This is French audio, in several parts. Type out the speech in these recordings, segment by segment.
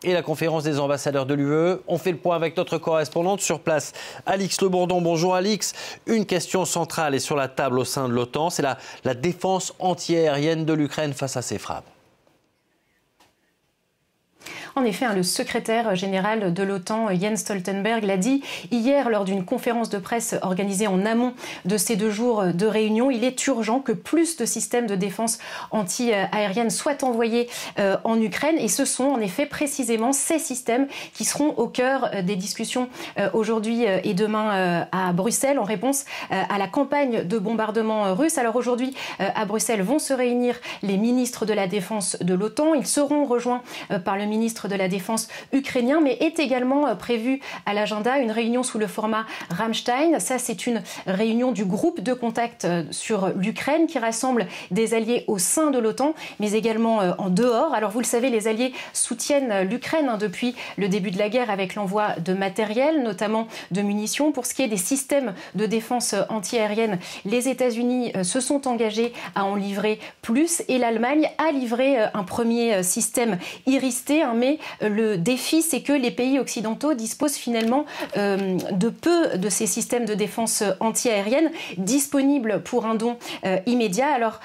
Et la conférence des ambassadeurs de l'UE. On fait le point avec notre correspondante sur place, Alix Le Bourdon. Bonjour Alix. Une question centrale est sur la table au sein de l'OTAN, c'est la défense antiaérienne de l'Ukraine face à ces frappes. En effet, le secrétaire général de l'OTAN, Jens Stoltenberg, l'a dit hier lors d'une conférence de presse organisée en amont de ces 2 jours de réunion. Il est urgent que plus de systèmes de défense anti-aérienne soient envoyés en Ukraine. Et ce sont en effet précisément ces systèmes qui seront au cœur des discussions aujourd'hui et demain à Bruxelles en réponse à la campagne de bombardement russe. Alors aujourd'hui, à Bruxelles, vont se réunir les ministres de la Défense de l'OTAN. Ils seront rejoints par le ministre de la Défense ukrainien, mais est également prévue à l'agenda une réunion sous le format Rammstein. Ça, c'est une réunion du groupe de contact sur l'Ukraine qui rassemble des alliés au sein de l'OTAN, mais également en dehors. Alors vous le savez, les alliés soutiennent l'Ukraine depuis le début de la guerre avec l'envoi de matériel, notamment de munitions. Pour ce qui est des systèmes de défense antiaérienne, les États-Unis se sont engagés à en livrer plus et l'Allemagne a livré un premier système Iris-T, mais le défi, c'est que les pays occidentaux disposent finalement de peu de ces systèmes de défense anti-aérienne disponibles pour un don immédiat. Alors,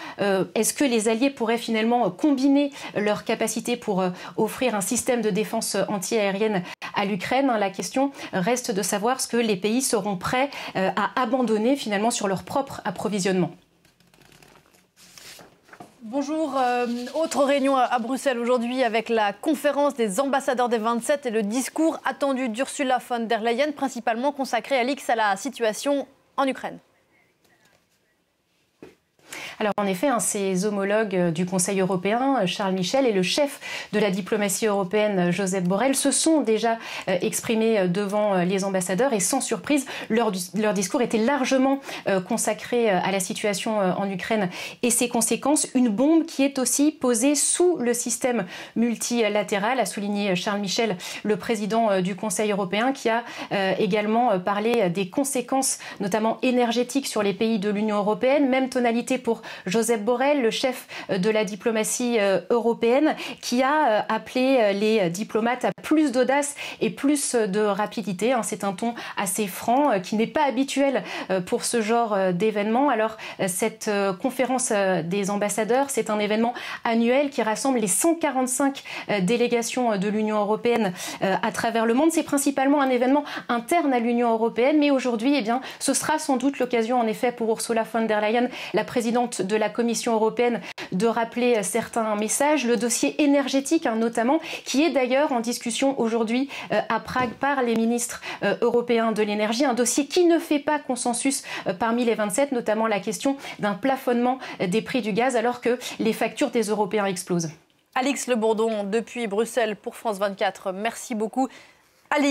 est-ce que les alliés pourraient finalement combiner leurs capacités pour offrir un système de défense anti-aérienne à l'Ukraine? La question reste de savoir ce que les pays seront prêts à abandonner finalement sur leur propre approvisionnement. Bonjour, autre réunion à Bruxelles aujourd'hui avec la conférence des ambassadeurs des 27 et le discours attendu d'Ursula von der Leyen, principalement consacré à la situation en Ukraine. Alors en effet, ses homologues du Conseil européen, Charles Michel, et le chef de la diplomatie européenne, Josep Borrell, se sont déjà exprimés devant les ambassadeurs et sans surprise, leur discours était largement consacré à la situation en Ukraine et ses conséquences. Une bombe qui est aussi posée sous le système multilatéral, a souligné Charles Michel, le président du Conseil européen, qui a également parlé des conséquences, notamment énergétiques, sur les pays de l'Union européenne. Même tonalité pour Josep Borrell, le chef de la diplomatie européenne, qui a appelé les diplomates à plus d'audace et plus de rapidité. C'est un ton assez franc qui n'est pas habituel pour ce genre d'événement. Alors cette conférence des ambassadeurs, c'est un événement annuel qui rassemble les 145 délégations de l'Union européenne à travers le monde. C'est principalement un événement interne à l'Union européenne, mais aujourd'hui, ce sera sans doute l'occasion en effet pour Ursula von der Leyen, la présidente de la Commission européenne, de rappeler certains messages. Le dossier énergétique notamment, qui est d'ailleurs en discussion aujourd'hui à Prague par les ministres européens de l'énergie. Un dossier qui ne fait pas consensus parmi les 27, notamment la question d'un plafonnement des prix du gaz alors que les factures des Européens explosent. Alix Le Bourdon depuis Bruxelles pour France 24, merci beaucoup.